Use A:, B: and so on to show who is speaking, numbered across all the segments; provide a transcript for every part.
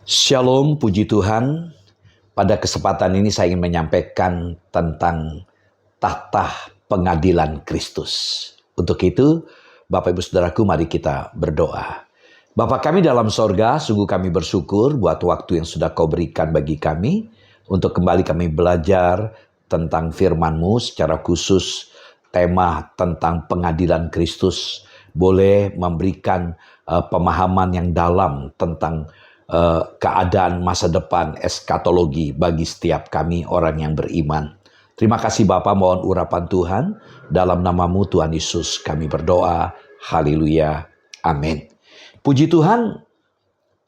A: Shalom, puji Tuhan. Pada kesempatan ini saya ingin menyampaikan tentang tahta pengadilan Kristus. Untuk itu, Bapak Ibu Saudaraku, mari kita berdoa. Bapa kami dalam sorga, sungguh kami bersyukur buat waktu yang sudah Kau berikan bagi kami, untuk kembali kami belajar tentang firman-Mu, secara khusus tema tentang pengadilan Kristus. Boleh memberikan pemahaman yang dalam tentang keadaan masa depan eskatologi bagi setiap kami orang yang beriman. Terima kasih Bapa, mohon urapan Tuhan. Dalam nama-Mu Tuhan Yesus kami berdoa. Haleluya. Amin. Puji Tuhan,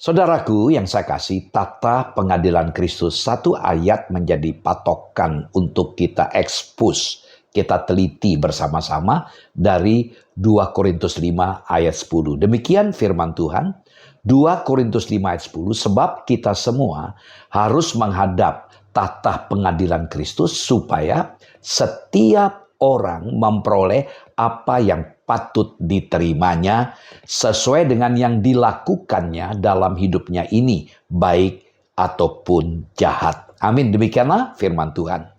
A: saudaraku yang saya kasih, tahta pengadilan Kristus. Satu ayat menjadi patokan untuk kita ekspos, kita teliti bersama-sama dari 2 Korintus 5 ayat 10. Demikian firman Tuhan. 2 Korintus 5 ayat 10, sebab kita semua harus menghadap tahta pengadilan Kristus supaya setiap orang memperoleh apa yang patut diterimanya sesuai dengan yang dilakukannya dalam hidupnya ini, baik ataupun jahat. Amin. Demikianlah firman Tuhan.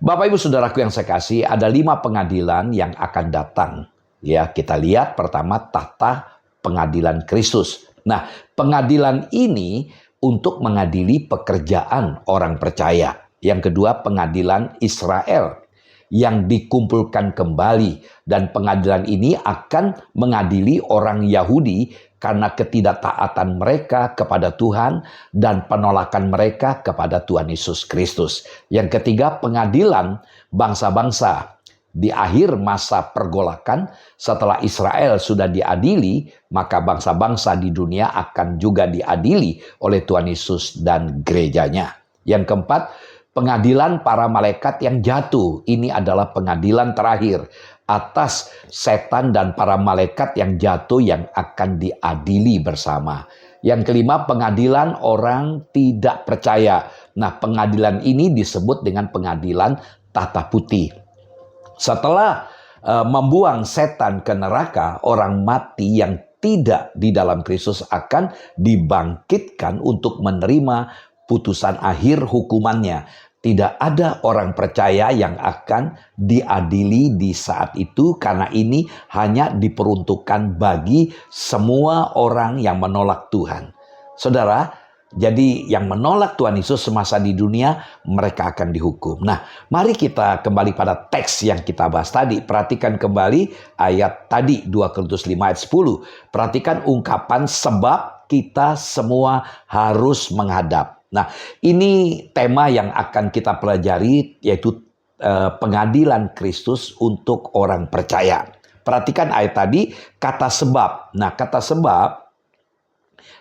A: Bapak Ibu Saudaraku yang saya kasih, ada 5 pengadilan yang akan datang. Ya, kita lihat pertama tahta pengadilan Kristus. Nah, pengadilan ini untuk mengadili pekerjaan orang percaya. Yang kedua, pengadilan Israel yang dikumpulkan kembali. Dan pengadilan ini akan mengadili orang Yahudi karena ketidaktaatan mereka kepada Tuhan dan penolakan mereka kepada Tuhan Yesus Kristus. Yang ketiga, pengadilan bangsa-bangsa. Di akhir masa pergolakan, setelah Israel sudah diadili, maka bangsa-bangsa di dunia akan juga diadili oleh Tuhan Yesus dan gerejanya. Yang keempat, pengadilan para malaikat yang jatuh. Ini adalah pengadilan terakhir atas setan dan para malaikat yang jatuh yang akan diadili bersama. Yang kelima, pengadilan orang tidak percaya. Nah, pengadilan ini disebut dengan pengadilan tahta putih. Setelah membuang setan ke neraka, orang mati yang tidak di dalam Kristus akan dibangkitkan untuk menerima putusan akhir hukumannya. Tidak ada orang percaya yang akan diadili di saat itu, karena ini hanya diperuntukkan bagi semua orang yang menolak Tuhan. Saudara, jadi yang menolak Tuhan Yesus semasa di dunia, mereka akan dihukum. Nah, mari kita kembali pada teks yang kita bahas tadi. Perhatikan kembali ayat tadi, 2 Korintus 5 ayat 10. Perhatikan ungkapan sebab kita semua harus menghadap. Nah, ini tema yang akan kita pelajari, yaitu pengadilan Kristus untuk orang percaya. Perhatikan ayat tadi, kata sebab. Nah, kata sebab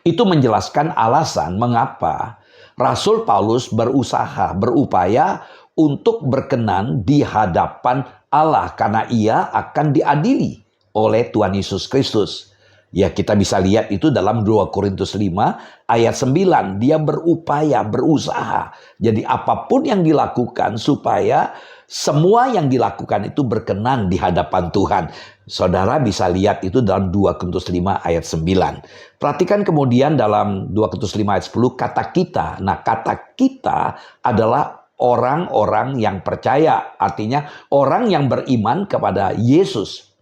A: itu menjelaskan alasan mengapa Rasul Paulus berupaya untuk berkenan di hadapan Allah, karena ia akan diadili oleh Tuhan Yesus Kristus. Ya, kita bisa lihat itu dalam 2 Korintus 5 ayat 9. Dia berusaha. Jadi apapun yang dilakukan supaya semua yang dilakukan itu berkenan di hadapan Tuhan. Saudara bisa lihat itu dalam 2 Korintus 5 ayat 9. Perhatikan kemudian dalam 2 Korintus 5 ayat 10 kata kita. Nah, kata kita adalah orang-orang yang percaya. Artinya orang yang beriman kepada Yesus,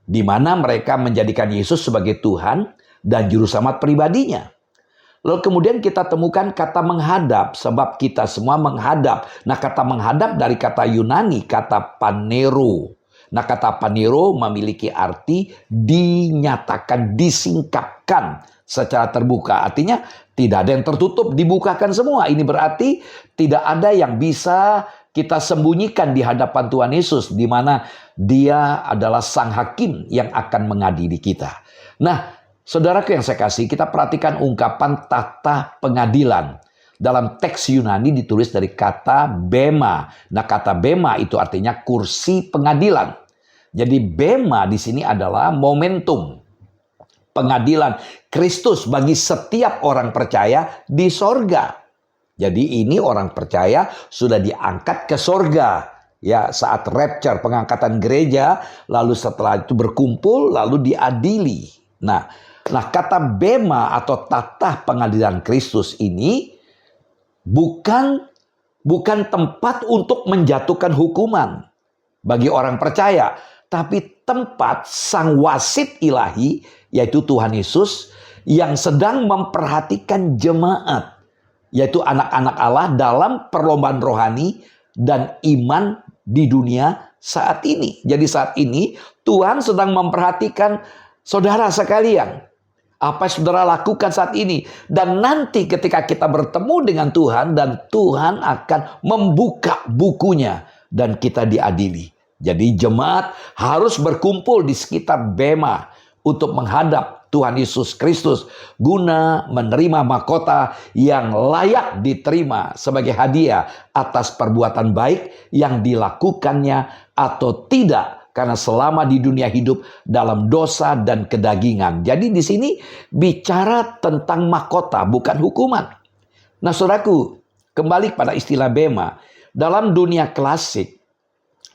A: di mana mereka menjadikan Yesus sebagai Tuhan dan juru selamat pribadinya. Lalu kemudian kita temukan kata menghadap, sebab kita semua menghadap. Nah, kata menghadap dari kata Yunani, kata panero. Nah, kata panero memiliki arti dinyatakan, disingkapkan secara terbuka. Artinya tidak ada yang tertutup, dibukakan semua. Ini berarti tidak ada yang bisa kita sembunyikan di hadapan Tuhan Yesus, di mana Dia adalah sang hakim yang akan mengadili kita. Nah, saudaraku yang saya kasih, kita perhatikan ungkapan tahta pengadilan. Dalam teks Yunani ditulis dari kata bema. Nah, kata bema itu artinya kursi pengadilan. Jadi bema di sini adalah momentum pengadilan Kristus bagi setiap orang percaya di sorga. Jadi ini orang percaya sudah diangkat ke sorga. Ya, saat rapture, pengangkatan gereja, lalu setelah itu berkumpul, lalu diadili. Nah, Nah, kata bema atau tatah pengadilan Kristus ini bukan tempat untuk menjatuhkan hukuman bagi orang percaya, tapi tempat sang wasit ilahi, yaitu Tuhan Yesus, yang sedang memperhatikan jemaat, yaitu anak-anak Allah dalam perlombaan rohani dan iman di dunia saat ini. Jadi saat ini Tuhan sedang memperhatikan saudara sekalian. Apa yang saudara lakukan saat ini. Dan nanti ketika kita bertemu dengan Tuhan, dan Tuhan akan membuka bukunya, dan kita diadili. Jadi jemaat harus berkumpul di sekitar bema untuk menghadap Tuhan Yesus Kristus, guna menerima mahkota yang layak diterima sebagai hadiah atas perbuatan baik yang dilakukannya atau tidak, karena selama di dunia hidup dalam dosa dan kedagingan. Jadi di sini bicara tentang mahkota, bukan hukuman. Nah, saudaraku, kembali pada istilah bema. Dalam dunia klasik,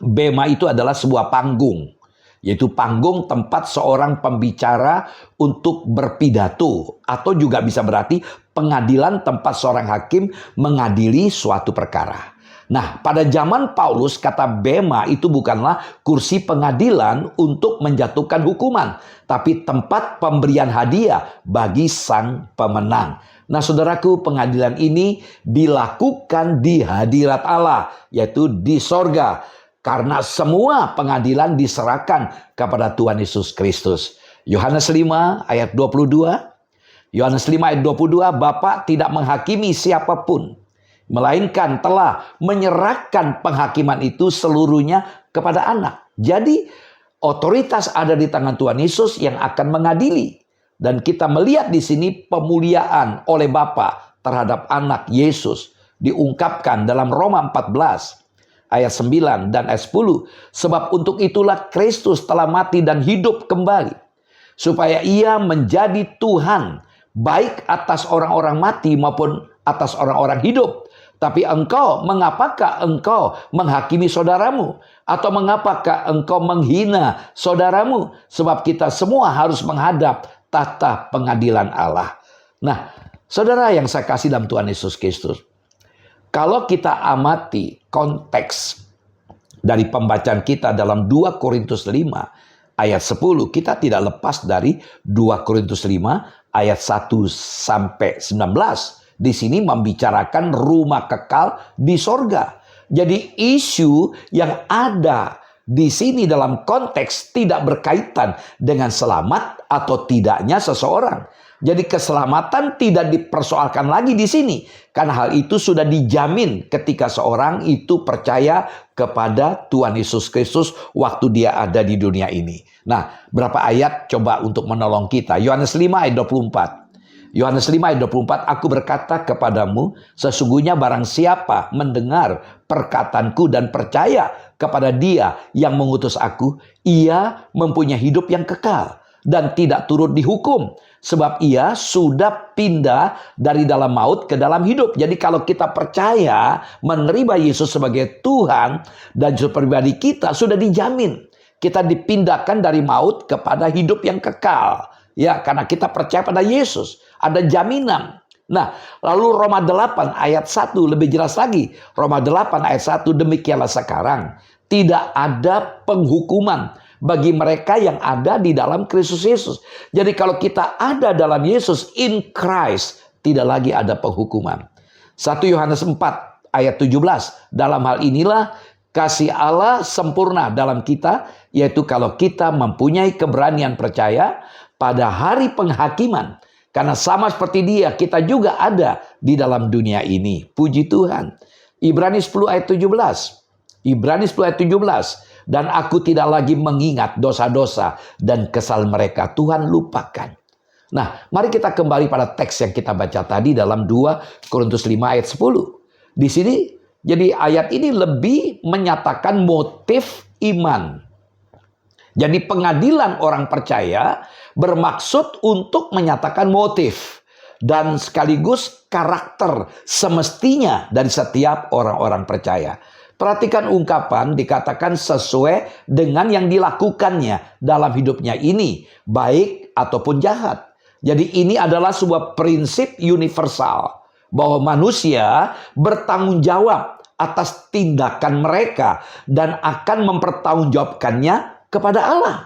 A: bema itu adalah sebuah panggung, yaitu panggung tempat seorang pembicara untuk berpidato, atau juga bisa berarti pengadilan tempat seorang hakim mengadili suatu perkara. Nah, pada zaman Paulus, kata bema itu bukanlah kursi pengadilan untuk menjatuhkan hukuman, tapi tempat pemberian hadiah bagi sang pemenang. Nah, saudaraku, pengadilan ini dilakukan di hadirat Allah, yaitu di sorga, karena semua pengadilan diserahkan kepada Tuhan Yesus Kristus. Yohanes 5 ayat 22. Yohanes 5 ayat 22, Bapa tidak menghakimi siapapun, melainkan telah menyerahkan penghakiman itu seluruhnya kepada anak. Jadi otoritas ada di tangan Tuhan Yesus yang akan mengadili. Dan kita melihat di sini pemuliaan oleh Bapa terhadap anak Yesus diungkapkan dalam Roma 14 ayat 9 dan ayat 10. Sebab untuk itulah Kristus telah mati dan hidup kembali, supaya ia menjadi Tuhan baik atas orang-orang mati maupun atas orang-orang hidup. Tapi engkau, mengapakah engkau menghakimi saudaramu? Atau mengapakah engkau menghina saudaramu? Sebab kita semua harus menghadap tahta pengadilan Allah. Nah, saudara yang saya kasih dalam Tuhan Yesus Kristus, kalau kita amati konteks dari pembacaan kita dalam 2 Korintus 5 ayat 10, kita tidak lepas dari 2 Korintus 5 ayat 1 sampai 19. Di sini membicarakan rumah kekal di sorga. Jadi isu yang ada di sini dalam konteks tidak berkaitan dengan selamat atau tidaknya seseorang. Jadi keselamatan tidak dipersoalkan lagi di sini, karena hal itu sudah dijamin ketika seorang itu percaya kepada Tuhan Yesus Kristus waktu dia ada di dunia ini. Nah, berapa ayat coba untuk menolong kita? Yohanes 5 ayat 24. Yohanes 5 ayat 24, aku berkata kepadamu, sesungguhnya barang siapa mendengar perkataanku dan percaya kepada Dia yang mengutus aku, ia mempunyai hidup yang kekal dan tidak turut dihukum, sebab ia sudah pindah dari dalam maut ke dalam hidup. Jadi kalau kita percaya menerima Yesus sebagai Tuhan dan pribadi kita, sudah dijamin kita dipindahkan dari maut kepada hidup yang kekal. Ya, karena kita percaya pada Yesus. Ada jaminan. Nah, lalu Roma 8 ayat 1 lebih jelas lagi. Roma 8 ayat 1, demikianlah sekarang tidak ada penghukuman bagi mereka yang ada di dalam Kristus Yesus. Jadi kalau kita ada dalam Yesus, in Christ, tidak lagi ada penghukuman. 1 Yohanes 4 ayat 17, dalam hal inilah kasih Allah sempurna dalam kita, yaitu kalau kita mempunyai keberanian percaya pada hari penghakiman. Karena sama seperti Dia, kita juga ada di dalam dunia ini. Puji Tuhan. Ibrani 10 ayat 17. Ibrani 10 ayat 17. Dan aku tidak lagi mengingat dosa-dosa dan kesal mereka. Tuhan lupakan. Nah, mari kita kembali pada teks yang kita baca tadi dalam 2 Korintus 5 ayat 10. Di sini, jadi ayat ini lebih menyatakan motif iman. Jadi pengadilan orang percaya bermaksud untuk menyatakan motif dan sekaligus karakter semestinya dari setiap orang-orang percaya. Perhatikan ungkapan dikatakan sesuai dengan yang dilakukannya dalam hidupnya ini, baik ataupun jahat. Jadi ini adalah sebuah prinsip universal bahwa manusia bertanggung jawab atas tindakan mereka dan akan mempertanggungjawabkannya kepada Allah.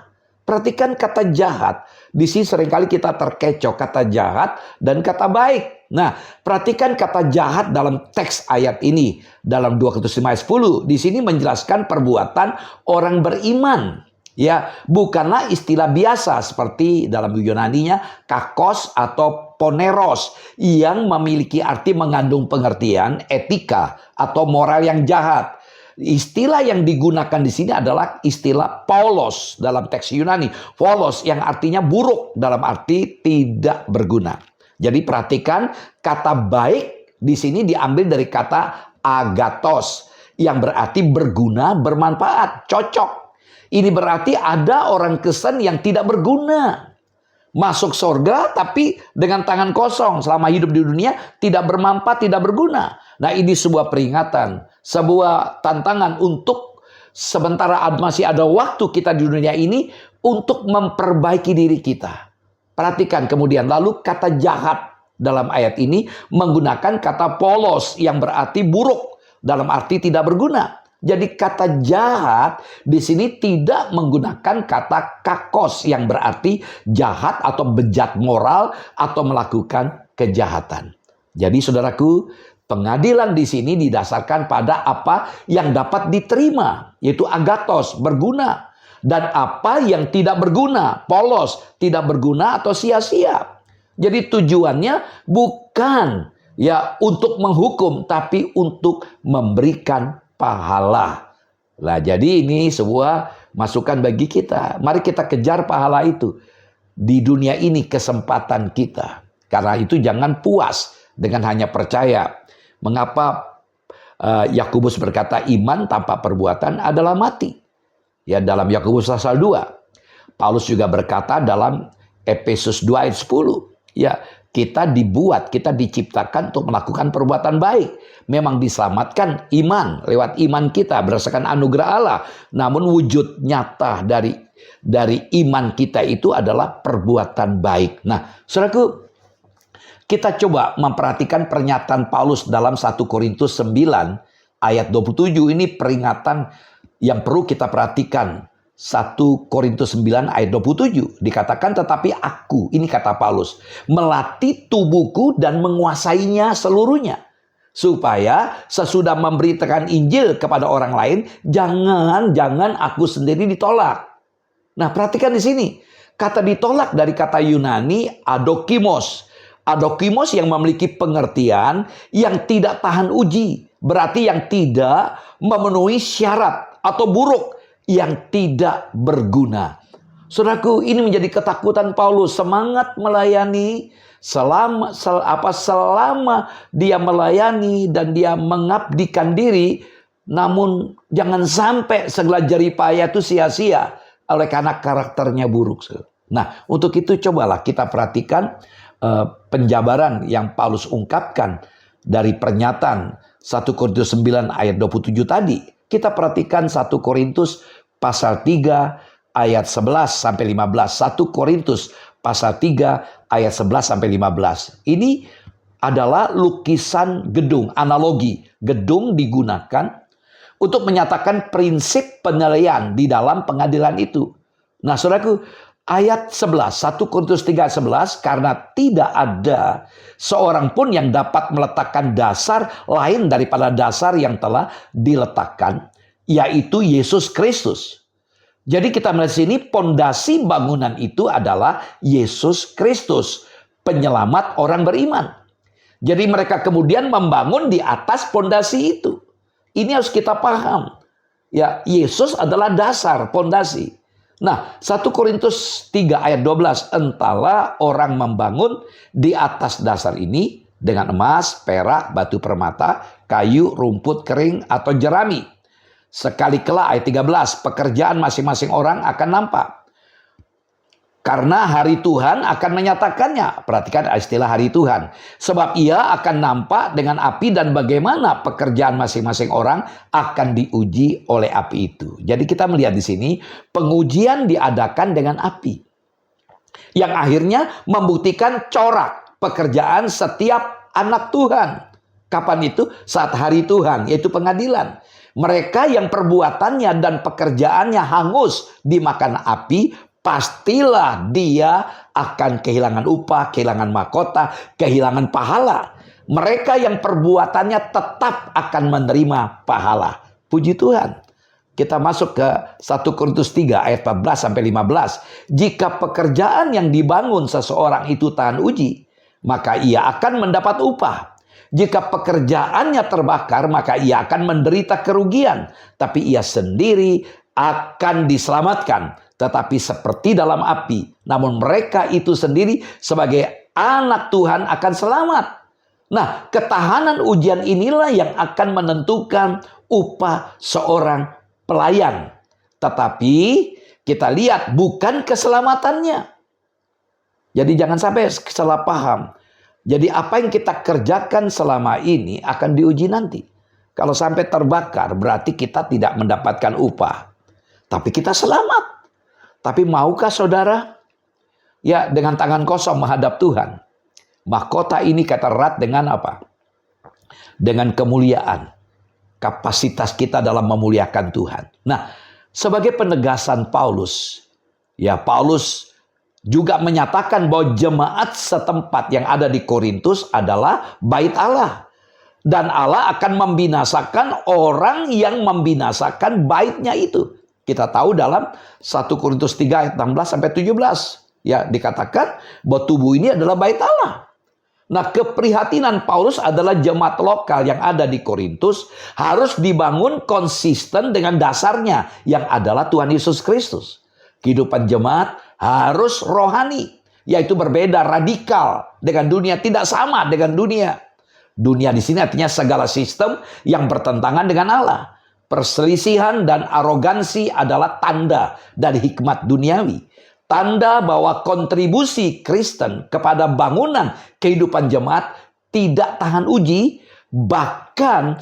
A: Perhatikan kata jahat. Di sini seringkali kita terkecoh kata jahat dan kata baik. Nah, perhatikan kata jahat dalam teks ayat ini. Dalam 2 Korintus 5 ayat 10. Di sini menjelaskan perbuatan orang beriman. Ya, bukanlah istilah biasa seperti dalam Yunaninya kakos atau poneros yang memiliki arti mengandung pengertian etika atau moral yang jahat. Istilah yang digunakan di sini adalah istilah polos dalam teks Yunani. Polos yang artinya buruk dalam arti tidak berguna. Jadi perhatikan kata baik di sini diambil dari kata agathos yang berarti berguna, bermanfaat, cocok. Ini berarti ada orang Kristen yang tidak berguna. Masuk surga tapi dengan tangan kosong selama hidup di dunia tidak bermanfaat, tidak berguna. Nah, ini sebuah peringatan, sebuah tantangan untuk sementara masih ada waktu kita di dunia ini untuk memperbaiki diri kita. Perhatikan kemudian lalu kata jahat dalam ayat ini menggunakan kata polos yang berarti buruk dalam arti tidak berguna. Jadi kata jahat di sini tidak menggunakan kata kakos yang berarti jahat atau bejat moral atau melakukan kejahatan. Jadi saudaraku, pengadilan di sini didasarkan pada apa yang dapat diterima, yaitu agathos, berguna, dan apa yang tidak berguna, polos, tidak berguna atau sia-sia. Jadi tujuannya bukan ya untuk menghukum, tapi untuk memberikan pahala. Nah, jadi ini sebuah masukan bagi kita. Mari kita kejar pahala itu. Di dunia ini kesempatan kita. Karena itu jangan puas dengan hanya percaya. Mengapa Yakobus berkata iman tanpa perbuatan adalah mati. Ya, dalam Yakobus pasal 2. Paulus juga berkata dalam Efesus 2 ayat 10. Ya, kita diciptakan untuk melakukan perbuatan baik. Memang diselamatkan iman, lewat iman kita berdasarkan anugerah Allah. Namun wujud nyata dari iman kita itu adalah perbuatan baik. Nah, saudaraku, kita coba memperhatikan pernyataan Paulus dalam 1 Korintus 9 ayat 27. Ini peringatan yang perlu kita perhatikan. 1 Korintus 9 ayat 27 dikatakan, tetapi aku, ini kata Paulus, melatih tubuhku dan menguasainya seluruhnya, supaya sesudah memberitakan Injil kepada orang lain, jangan aku sendiri ditolak. Nah, perhatikan di sini, kata ditolak dari kata Yunani adokimos. Adokimos yang memiliki pengertian yang tidak tahan uji, berarti yang tidak memenuhi syarat atau buruk, yang tidak berguna. Saudaraku, ini menjadi ketakutan Paulus. Semangat melayani selama dia melayani dan dia mengabdikan diri, namun jangan sampai segala jerih payah itu sia-sia oleh karena karakternya buruk. Nah, untuk itu cobalah kita perhatikan penjabaran yang Paulus ungkapkan dari pernyataan 1 Korintus 9 ayat 27 tadi. Kita perhatikan 1 Korintus pasal 3 ayat 11 sampai 15. 1 Korintus pasal 3 ayat 11 sampai 15. Ini adalah lukisan gedung, analogi. Gedung digunakan untuk menyatakan prinsip penilaian di dalam pengadilan itu. Nah, saudaraku, ayat 11, 1 Korintus 3 ayat 11, karena tidak ada seorang pun yang dapat meletakkan dasar lain daripada dasar yang telah diletakkan, yaitu Yesus Kristus. Jadi kita melihat sini pondasi bangunan itu adalah Yesus Kristus, penyelamat orang beriman. Jadi mereka kemudian membangun di atas pondasi itu. Ini harus kita paham. Ya, Yesus adalah dasar, pondasi. Nah, 1 Korintus 3 ayat 12, entahlah orang membangun di atas dasar ini dengan emas, perak, batu permata, kayu, rumput kering, atau jerami. Sekali kelak ayat 13, pekerjaan masing-masing orang akan nampak. Karena hari Tuhan akan menyatakannya. Perhatikan istilah hari Tuhan. Sebab ia akan nampak dengan api dan bagaimana pekerjaan masing-masing orang akan diuji oleh api itu. Jadi kita melihat di sini pengujian diadakan dengan api. Yang akhirnya membuktikan corak pekerjaan setiap anak Tuhan. Kapan itu? Saat hari Tuhan, yaitu pengadilan. Mereka yang perbuatannya dan pekerjaannya hangus dimakan api, pastilah dia akan kehilangan upah, kehilangan mahkota, kehilangan pahala. Mereka yang perbuatannya tetap akan menerima pahala. Puji Tuhan. Kita masuk ke 1 Korintus 3 ayat 14 sampai 15. Jika pekerjaan yang dibangun seseorang itu tahan uji, maka ia akan mendapat upah. Jika pekerjaannya terbakar, maka ia akan menderita kerugian. Tapi ia sendiri akan diselamatkan, tetapi seperti dalam api. Namun mereka itu sendiri sebagai anak Tuhan akan selamat. Nah, ketahanan ujian inilah yang akan menentukan upah seorang pelayan. Tetapi kita lihat bukan keselamatannya. Jadi jangan sampai salah paham. Jadi apa yang kita kerjakan selama ini akan diuji nanti. Kalau sampai terbakar berarti kita tidak mendapatkan upah. Tapi kita selamat. Tapi maukah saudara? Ya, dengan tangan kosong menghadap Tuhan. Mahkota ini kata erat dengan apa? Dengan kemuliaan. Kapasitas kita dalam memuliakan Tuhan. Nah, sebagai penegasan Paulus, ya Paulus juga menyatakan bahwa jemaat setempat yang ada di Korintus adalah bait Allah. Dan Allah akan membinasakan orang yang membinasakan baitnya itu. Kita tahu dalam 1 Korintus 3 ayat 16 sampai 17. Ya, dikatakan bahwa tubuh ini adalah bait Allah. Nah, keprihatinan Paulus adalah jemaat lokal yang ada di Korintus harus dibangun konsisten dengan dasarnya yang adalah Tuhan Yesus Kristus. Kehidupan jemaat harus rohani, yaitu berbeda radikal dengan dunia, tidak sama dengan dunia. Dunia di sini artinya segala sistem yang bertentangan dengan Allah. Perselisihan dan arogansi adalah tanda dari hikmat duniawi. Tanda bahwa kontribusi Kristen kepada bangunan kehidupan jemaat tidak tahan uji, bahkan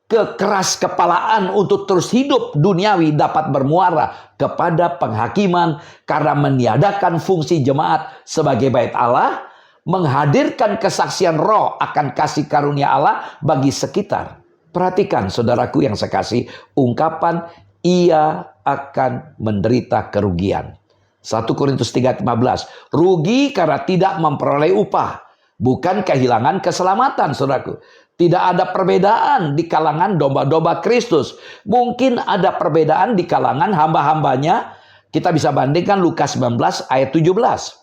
A: kekeras kepalaan untuk terus hidup duniawi dapat bermuara kepada penghakiman karena meniadakan fungsi jemaat sebagai bait Allah, menghadirkan kesaksian roh akan kasih karunia Allah bagi sekitar. Perhatikan saudaraku yang saya kasih, ungkapan ia akan menderita kerugian. 1 Korintus 3:15, rugi karena tidak memperoleh upah, bukan kehilangan keselamatan, saudaraku. Tidak ada perbedaan di kalangan domba-domba Kristus. Mungkin ada perbedaan di kalangan hamba-hambanya. Kita bisa bandingkan Lukas 19 ayat 17.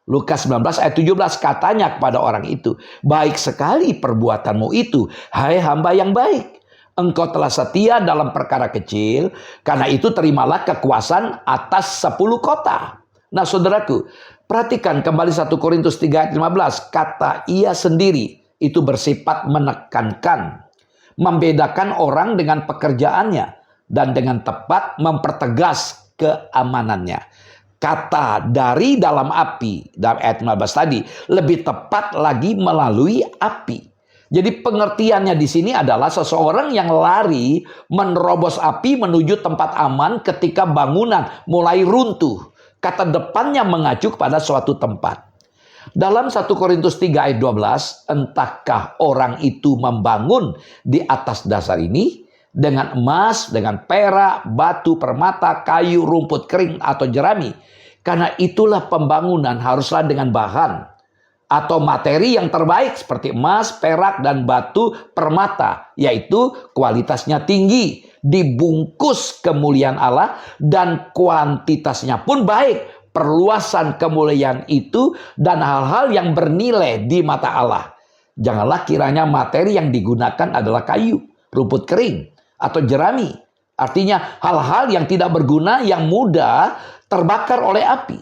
A: Lukas 19 ayat 17 katanya kepada orang itu, baik sekali perbuatanmu itu, hai hamba yang baik. Engkau telah setia dalam perkara kecil, karena itu terimalah kekuasaan atas 10 kota. Nah saudaraku, perhatikan kembali 1 Korintus 3 ayat 15. Kata ia sendiri itu bersifat menekankan, membedakan orang dengan pekerjaannya, dan dengan tepat mempertegas keamanannya. Kata dari dalam api, dalam ayat 15 tadi, lebih tepat lagi melalui api. Jadi pengertiannya di sini adalah seseorang yang lari menerobos api menuju tempat aman ketika bangunan mulai runtuh. Kata depannya mengacu kepada suatu tempat. Dalam 1 Korintus 3 ayat 12, entahkah orang itu membangun di atas dasar ini dengan emas, dengan perak, batu, permata, kayu, rumput kering atau jerami. Karena itulah pembangunan haruslah dengan bahan atau materi yang terbaik seperti emas, perak, dan batu permata, yaitu kualitasnya tinggi, dibungkus kemuliaan Allah, dan kuantitasnya pun baik. Perluasan kemuliaan itu dan hal-hal yang bernilai di mata Allah. Janganlah kiranya materi yang digunakan adalah kayu, rumput kering, atau jerami. Artinya hal-hal yang tidak berguna, yang mudah terbakar oleh api.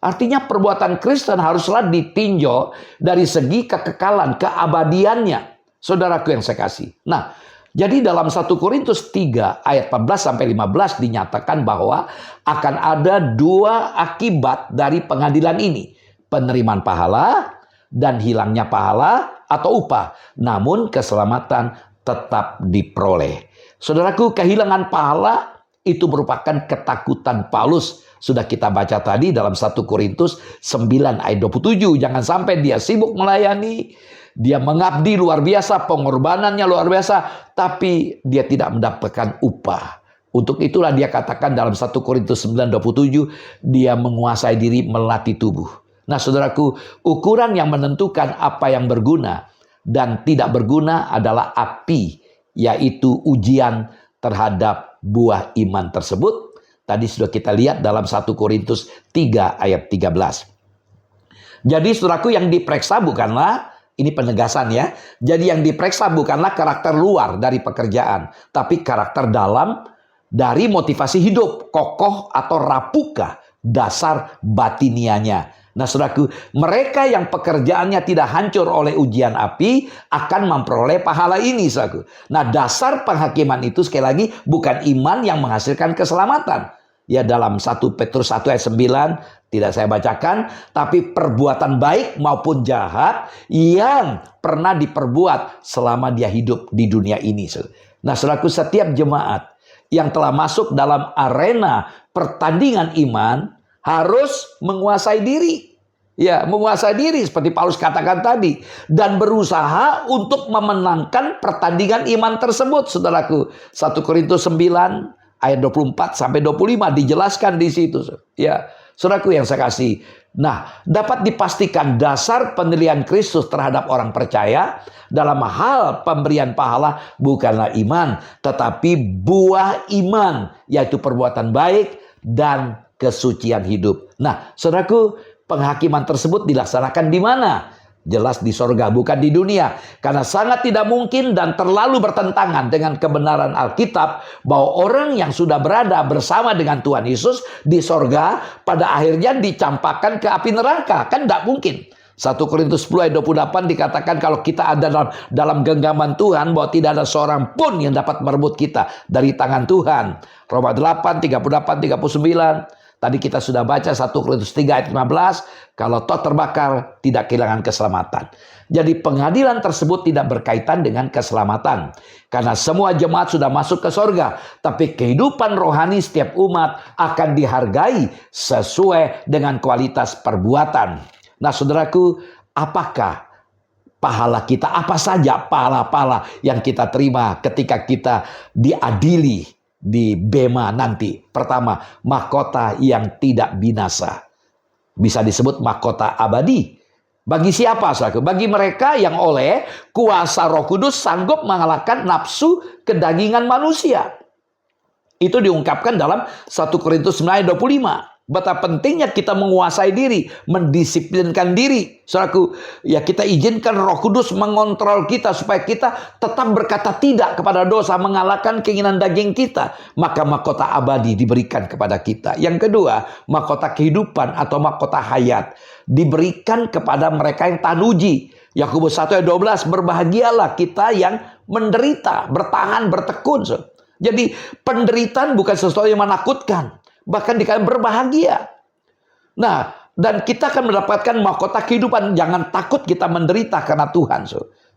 A: Artinya perbuatan Kristen haruslah ditinjau dari segi kekekalan, keabadiannya. Saudaraku yang saya kasih. Nah, jadi dalam 1 Korintus 3 ayat 14-15 dinyatakan bahwa akan ada 2 akibat dari pengadilan ini. Penerimaan pahala dan hilangnya pahala atau upah. Namun keselamatan tetap diperoleh. Saudaraku, kehilangan pahala Itu merupakan ketakutan Paulus. Sudah kita baca tadi dalam 1 Korintus 9 ayat 27. Jangan sampai dia sibuk melayani, dia mengabdi luar biasa, pengorbanannya luar biasa, tapi dia tidak mendapatkan upah. Untuk itulah dia katakan dalam 1 Korintus 9:27, dia menguasai diri, melatih tubuh. Nah saudaraku, ukuran yang menentukan apa yang berguna dan tidak berguna adalah api, yaitu ujian terhadap buah iman tersebut. Tadi sudah kita lihat dalam 1 Korintus 3 ayat 13. Jadi saudaraku, yang diperiksa bukanlah, ini penegasan ya, jadi yang diperiksa bukanlah karakter luar dari pekerjaan, tapi karakter dalam dari motivasi hidup, kokoh atau rapuhkah dasar batinianya. Nah saudaraku, mereka yang pekerjaannya tidak hancur oleh ujian api akan memperoleh pahala ini, saudaraku. Nah dasar penghakiman itu sekali lagi bukan iman yang menghasilkan keselamatan. Ya dalam 1 Petrus 1 ayat 9 tidak saya bacakan, tapi perbuatan baik maupun jahat yang pernah diperbuat selama dia hidup di dunia ini. Nah saudaraku, setiap jemaat yang telah masuk dalam arena pertandingan iman harus menguasai diri. Ya, menguasai diri seperti Paulus katakan tadi. Dan berusaha untuk memenangkan pertandingan iman tersebut, saudaraku. 1 Korintus 9 ayat 24 sampai 25 dijelaskan di situ. Ya, saudaraku yang saya kasih. Nah, dapat dipastikan dasar penilaian Kristus terhadap orang percaya dalam hal pemberian pahala bukanlah iman, tetapi buah iman, yaitu perbuatan baik dan kesucian hidup. Nah, saudaraku, penghakiman tersebut dilaksanakan di mana? Jelas di sorga, bukan di dunia. Karena sangat tidak mungkin dan terlalu bertentangan dengan kebenaran Alkitab bahwa orang yang sudah berada bersama dengan Tuhan Yesus di sorga pada akhirnya dicampakkan ke api neraka. Kan tidak mungkin. 1 Korintus 10 ayat 28 dikatakan kalau kita ada dalam genggaman Tuhan, bahwa tidak ada seorang pun yang dapat merebut kita dari tangan Tuhan. Roma 8, 38, 39. Tadi kita sudah baca 1 Korintus 3 ayat 15. Kalau toh terbakar tidak kehilangan keselamatan. Jadi pengadilan tersebut tidak berkaitan dengan keselamatan. Karena semua jemaat sudah masuk ke sorga. Tapi kehidupan rohani setiap umat akan dihargai sesuai dengan kualitas perbuatan. Nah saudaraku, apakah pahala kita? Apa saja pahala-pahala yang kita terima ketika kita diadili di bema nanti? Pertama, mahkota yang tidak binasa. Bisa disebut mahkota abadi. Bagi siapa, saudaraku? Bagi mereka yang oleh kuasa Roh Kudus sanggup mengalahkan nafsu kedagingan manusia. Itu diungkapkan dalam 1 Korintus 9 ayat 25. Betapa pentingnya kita menguasai diri, mendisiplinkan diri. Saudaraku, ya kita izinkan Roh Kudus mengontrol kita supaya kita tetap berkata tidak kepada dosa, mengalahkan keinginan daging kita. Maka mahkota abadi diberikan kepada kita. Yang kedua, mahkota kehidupan atau mahkota hayat diberikan kepada mereka yang tahan uji. Yakobus 1 ayat 12, berbahagialah kita yang menderita, bertahan, bertekun. Jadi penderitaan bukan sesuatu yang menakutkan. Bahkan dikatakan berbahagia. Nah, dan kita akan mendapatkan mahkota kehidupan. Jangan takut kita menderita karena Tuhan.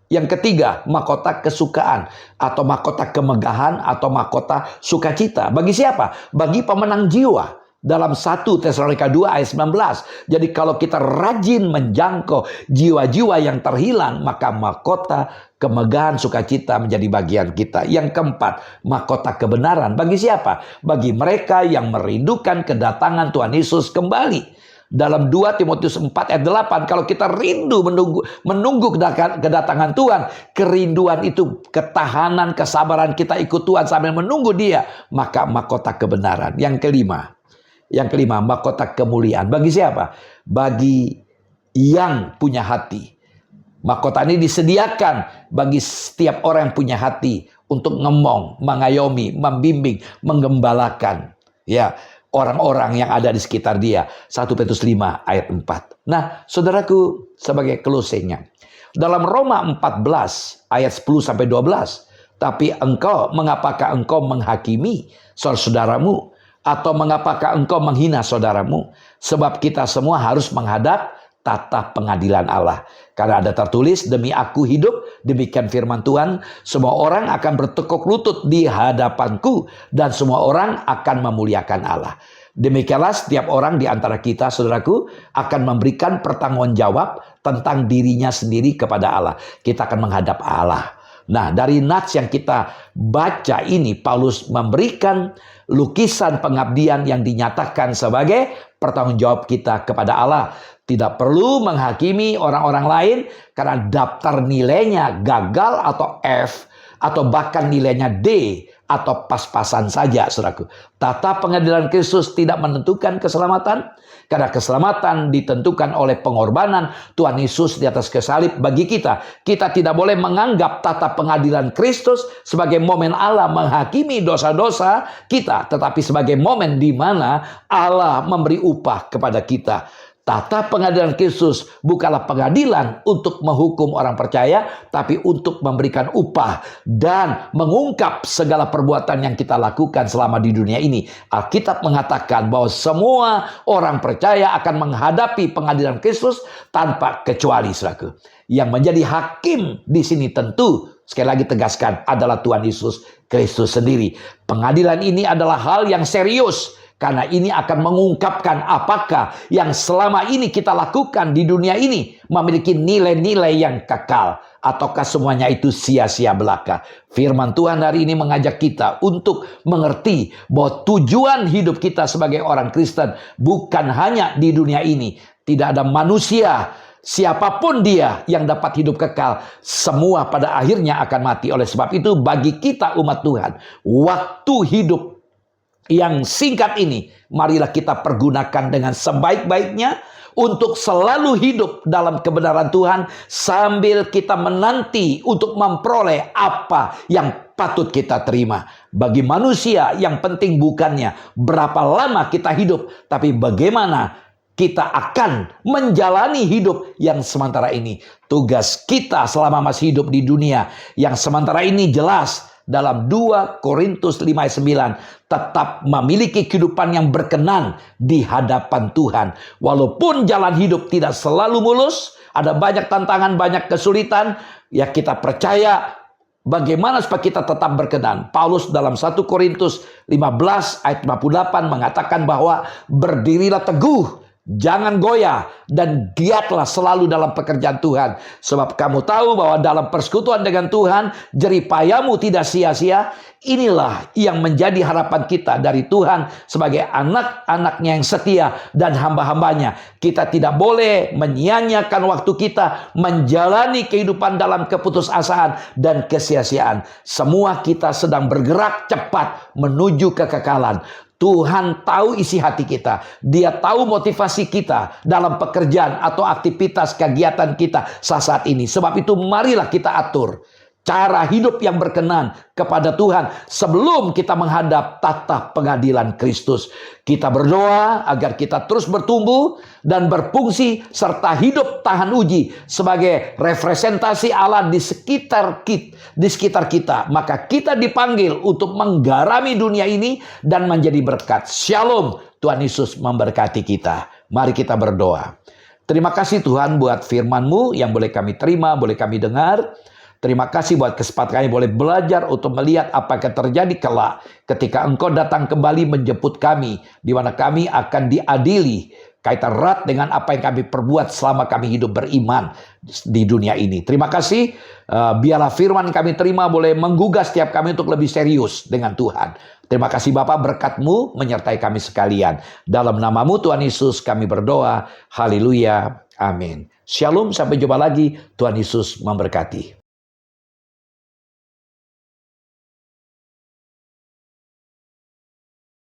A: Yang ketiga, mahkota kesukaan atau mahkota kemegahan atau mahkota sukacita. Bagi siapa? Bagi pemenang jiwa. Dalam 1 Tesalonika 2 ayat 19. Jadi kalau kita rajin menjangkau jiwa-jiwa yang terhilang, maka mahkota kemegahan sukacita menjadi bagian kita. Yang keempat, mahkota kebenaran. Bagi siapa? Bagi mereka yang merindukan kedatangan Tuhan Yesus kembali. Dalam 2 Timotius 4 ayat 8, kalau kita rindu menunggu kedatangan Tuhan, kerinduan itu, ketahanan, kesabaran kita ikut Tuhan sambil menunggu Dia, maka mahkota kebenaran. Yang kelima, mahkota kemuliaan. Bagi siapa? Bagi yang punya hati. Mahkota ini disediakan bagi setiap orang yang punya hati untuk ngemong, mengayomi, membimbing, menggembalakan ya orang-orang yang ada di sekitar dia. 1 Petrus 5 ayat 4. Nah, saudaraku, sebagai closingnya, dalam Roma 14 ayat 10 sampai 12, tapi mengapakah engkau menghakimi saudaramu? Atau mengapakah engkau menghina saudaramu? Sebab kita semua harus menghadap tata pengadilan Allah. Karena ada tertulis, demi aku hidup, demikian firman Tuhan, semua orang akan bertekuk lutut di hadapanku, dan semua orang akan memuliakan Allah. Demikianlah setiap orang di antara kita, saudaraku, akan memberikan pertanggungjawab tentang dirinya sendiri kepada Allah. Kita akan menghadap Allah. Nah, dari nats yang kita baca ini, Paulus memberikan lukisan pengabdian yang dinyatakan sebagai pertanggungjawab kita kepada Allah. Tidak perlu menghakimi orang-orang lain karena daftar nilainya gagal atau F, atau bahkan nilainya D, atau pas-pasan saja, saudaraku. Tata pengadilan Kristus tidak menentukan keselamatan, karena keselamatan ditentukan oleh pengorbanan Tuhan Yesus di atas kayu salib bagi kita. Kita tidak boleh menganggap tata pengadilan Kristus sebagai momen Allah menghakimi dosa-dosa kita, tetapi sebagai momen di mana Allah memberi upah kepada kita. Tata pengadilan Kristus bukanlah pengadilan untuk menghukum orang percaya, tapi untuk memberikan upah dan mengungkap segala perbuatan yang kita lakukan selama di dunia ini. Alkitab mengatakan bahwa semua orang percaya akan menghadapi pengadilan Kristus tanpa kecuali, saudaraku. Yang menjadi hakim di sini tentu, sekali lagi tegaskan, adalah Tuhan Yesus Kristus sendiri. Pengadilan ini adalah hal yang serius, karena ini akan mengungkapkan apakah yang selama ini kita lakukan di dunia ini memiliki nilai-nilai yang kekal, ataukah semuanya itu sia-sia belaka. Firman Tuhan hari ini mengajak kita untuk mengerti bahwa tujuan hidup kita sebagai orang Kristen bukan hanya di dunia ini. Tidak ada manusia, siapapun dia, yang dapat hidup kekal. Semua pada akhirnya akan mati. Oleh sebab itu, bagi kita umat Tuhan, waktu hidup yang singkat ini, marilah kita pergunakan dengan sebaik-baiknya untuk selalu hidup dalam kebenaran Tuhan, sambil kita menanti untuk memperoleh apa yang patut kita terima. Bagi manusia, yang penting bukannya berapa lama kita hidup, tapi bagaimana kita akan menjalani hidup yang sementara ini. Tugas kita selama masih hidup di dunia yang sementara ini jelas dalam 2 Korintus 5 ayat 9, tetap memiliki kehidupan yang berkenan di hadapan Tuhan. Walaupun jalan hidup tidak selalu mulus, ada banyak tantangan, banyak kesulitan, ya kita percaya bagaimana supaya kita tetap berkenan. Paulus dalam 1 Korintus 15 ayat 58 mengatakan bahwa berdirilah teguh, jangan goyah, dan giatlah selalu dalam pekerjaan Tuhan. Sebab kamu tahu bahwa dalam persekutuan dengan Tuhan, jerih payahmu tidak sia-sia. Inilah yang menjadi harapan kita dari Tuhan sebagai anak-anaknya yang setia dan hamba-hambanya. Kita tidak boleh menyia-nyiakan waktu kita menjalani kehidupan dalam keputusasaan dan kesia-siaan. Semua kita sedang bergerak cepat menuju kekekalan. Tuhan tahu isi hati kita. Dia tahu motivasi kita dalam pekerjaan atau aktivitas kegiatan kita saat ini. Sebab itu marilah kita atur cara hidup yang berkenan kepada Tuhan sebelum kita menghadap tata pengadilan Kristus. Kita berdoa agar kita terus bertumbuh dan berfungsi serta hidup tahan uji sebagai representasi Allah di sekitar kita. Maka kita dipanggil untuk menggarami dunia ini dan menjadi berkat. Shalom, Tuhan Yesus memberkati kita. Mari kita berdoa. Terima kasih Tuhan buat firman-Mu yang boleh kami terima, boleh kami dengar. Terima kasih buat kesempatan kami boleh belajar untuk melihat apa yang terjadi kelak ketika Engkau datang kembali menjemput kami, di mana kami akan diadili kaitan erat dengan apa yang kami perbuat selama kami hidup beriman di dunia ini. Terima kasih, biarlah firman kami terima boleh menggugah setiap kami untuk lebih serius dengan Tuhan. Terima kasih Bapa, berkat-Mu menyertai kami sekalian. Dalam nama-Mu Tuhan Yesus kami berdoa. Haleluya. Amin. Shalom, sampai jumpa lagi. Tuhan Yesus memberkati.